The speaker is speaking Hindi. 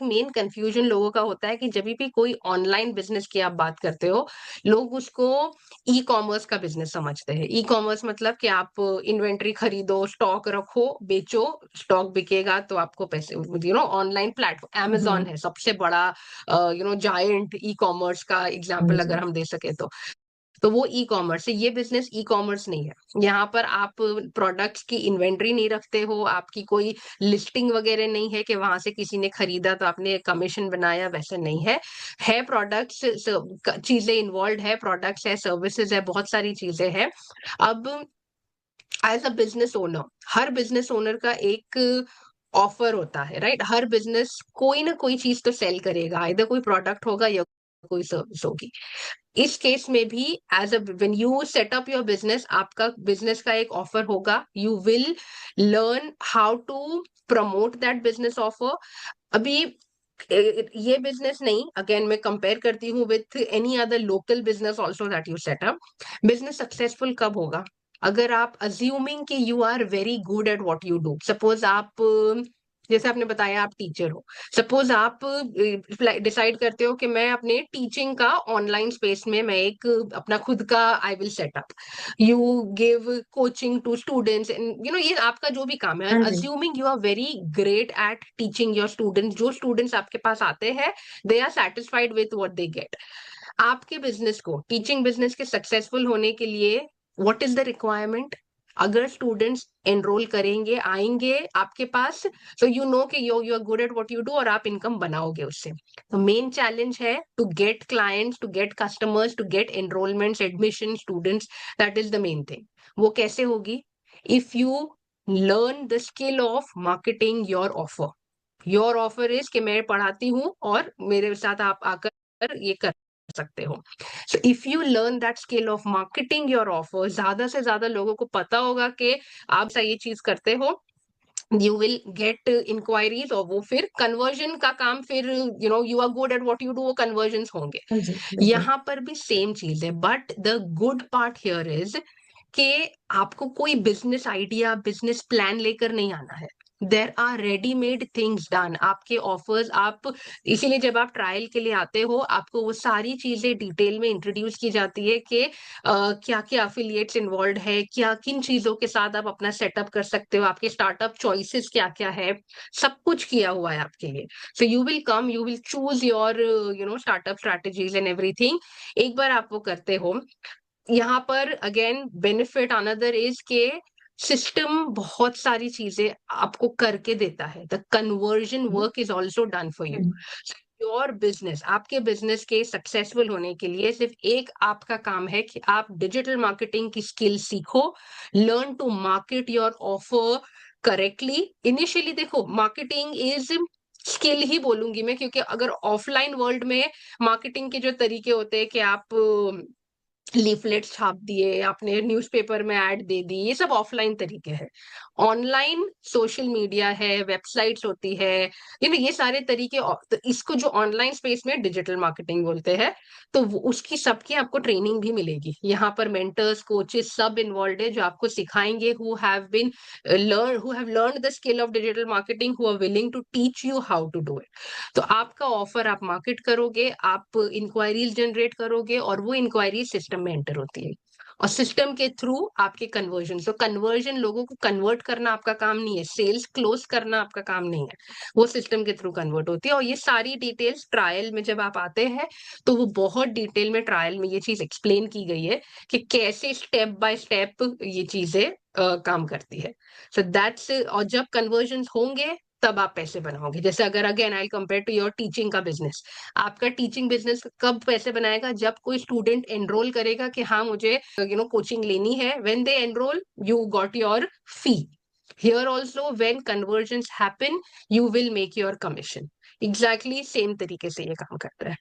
मेन कंफ्यूजन लोगों का होता है कि जब भी कोई ऑनलाइन बिजनेस की आप बात करते हो, लोग उसको ई कॉमर्स का बिजनेस समझते हैं। ई कॉमर्स मतलब कि आप इन्वेंट्री खरीदो, स्टॉक रखो, बेचो, स्टॉक बिकेगा तो आपको पैसे, ऑनलाइन प्लेटफॉर्म हम्म। अमेज़न है सबसे बड़ा जायंट ई कॉमर्स का हाँ एग्जांपल जी। अगर हम दे सके तो वो ई कॉमर्स है। ये बिजनेस ई कॉमर्स नहीं है। यहाँ पर आप प्रोडक्ट्स की इन्वेंट्री नहीं रखते हो, आपकी कोई लिस्टिंग वगैरह नहीं है कि वहां से किसी ने खरीदा तो आपने कमीशन बनाया, वैसा नहीं है। है प्रोडक्ट्स, चीजें इन्वॉल्व है, प्रोडक्ट्स है, सर्विसेज है, बहुत सारी चीजें हैं। अब एज अ बिजनेस ओनर, हर बिजनेस ओनर का एक ऑफर होता है, राइट? हर बिजनेस कोई ना कोई चीज तो सेल करेगा, इधर कोई प्रोडक्ट होगा या कोई सर्विस होगी। इस केस में भी as a when you set up your business, आपका बिजनेस का एक ऑफर होगा। You will learn how to promote that business offer. अभी ये बिजनेस नहीं, अगेन मैं कंपेयर करती हूँ with any other local business also that you set up. Business successful कब होगा? अगर आप अज्यूमिंग कि you are very good at what you do. Suppose आप जैसे आपने बताया आप टीचर हो, सपोज आप डिसाइड करते हो कि मैं अपने टीचिंग का ऑनलाइन स्पेस में मैं एक अपना खुद का I will set up. You give coaching to students, ये आपका जो भी काम है। हाँ जी। Assuming you are very great at teaching your students, जो स्टूडेंट्स आपके पास आते हैं they are satisfied with what they get. आपके बिजनेस को, टीचिंग बिजनेस के सक्सेसफुल होने के लिए व्हाट इज द रिक्वायरमेंट? अगर स्टूडेंट्स एनरोल करेंगे, आएंगे आपके पास, तो यू नो कि you are good at what you do और आप इनकम बनाओगे उससे। तो मेन चैलेंज है to get clients, to get customers, to get enrollments, admission, students. That is the main thing. वो कैसे होगी? If you learn the skill of marketing your offer. Your offer is कि मैं पढ़ाती हूँ और मेरे साथ आप आकर ये कर सकते हो। So if you learn that skill of marketing your offer, ज्यादा से ज्यादा लोगों को पता होगा कि आप सा ये चीज करते हो, यू विल गेट इंक्वायरीज और वो फिर कन्वर्जन का काम, फिर you are good at what you do, वो कन्वर्जन होंगे। हाँ जी, बिल्कुल। यहाँ पर भी सेम चीज है, but the good part here is कि आपको कोई बिजनेस आइडिया, बिजनेस प्लान लेकर नहीं आना है। There are readymade things done, आपके ऑफर्स आप, इसीलिए जब आप ट्रायल के लिए आते हो आपको वो सारी चीजें डिटेल में इंट्रोड्यूस की जाती है कि क्या क्या अफिलिएट्स इन्वॉल्व है, क्या किन चीजों के साथ आप अपना सेटअप कर सकते हो, आपके स्टार्टअप चॉइसेस क्या क्या है, सब कुछ किया हुआ है आपके लिए। So you will come, you will choose your startup strategies and everything. एक बार आप वो करते हो, यहाँ पर अगेन बेनिफिट अनदर इज के सिस्टम बहुत सारी चीजें आपको करके देता है। The conversion hmm. Work is also done for you. Hmm. Your business, आपके बिजनेस के सक्सेसफुल होने के लिए सिर्फ एक आपका काम है कि आप डिजिटल मार्केटिंग की स्किल सीखो। Learn to market your offer correctly. Initially देखो, मार्केटिंग इज स्किल ही बोलूंगी मैं, क्योंकि अगर ऑफलाइन वर्ल्ड में मार्केटिंग के जो तरीके होते हैं कि आप लीफलेट्स छाप दिए, आपने न्यूज़पेपर में ऐड दे दी, ये सब ऑफलाइन तरीके हैं। ऑनलाइन सोशल मीडिया है, वेबसाइट्स होती है, ये सारे तरीके तो इसको जो ऑनलाइन स्पेस में डिजिटल मार्केटिंग बोलते हैं। तो उसकी सबकी आपको ट्रेनिंग भी मिलेगी। यहाँ पर मेंटर्स, कोचेस सब इन्वॉल्व है जो आपको सिखाएंगे, who have learn the skill of digital marketing, who are willing to teach you how to do it. तो आपका ऑफर आप मार्केट करोगे, आप इंक्वायरीज जनरेट करोगे और वो इंक्वायरीज सिस्टम में एंटर होती है और सिस्टम के थ्रू आपके कन्वर्जन। तो कन्वर्जन, लोगों को कन्वर्ट करना आपका काम नहीं है, सेल्स क्लोज करना आपका काम नहीं है, वो सिस्टम के थ्रू कन्वर्ट होती है। और ये सारी डिटेल्स ट्रायल में जब आप आते हैं तो वो बहुत डिटेल में ट्रायल में ये चीज एक्सप्लेन की गई है कि कैसे स्टेप बाय स्टेप ये चीजें काम करती है। सो दैट्स, और जब कन्वर्जन होंगे तब आप पैसे बनाओगे। जैसे अगर again I compare to your teaching का बिजनेस, आपका टीचिंग बिजनेस कब पैसे बनाएगा? जब कोई स्टूडेंट एनरोल करेगा कि हाँ मुझे कोचिंग लेनी है, when they enrol you got your fee. Here also when conversion happen you will make your commission. Exactly same तरीके से ये काम करता है।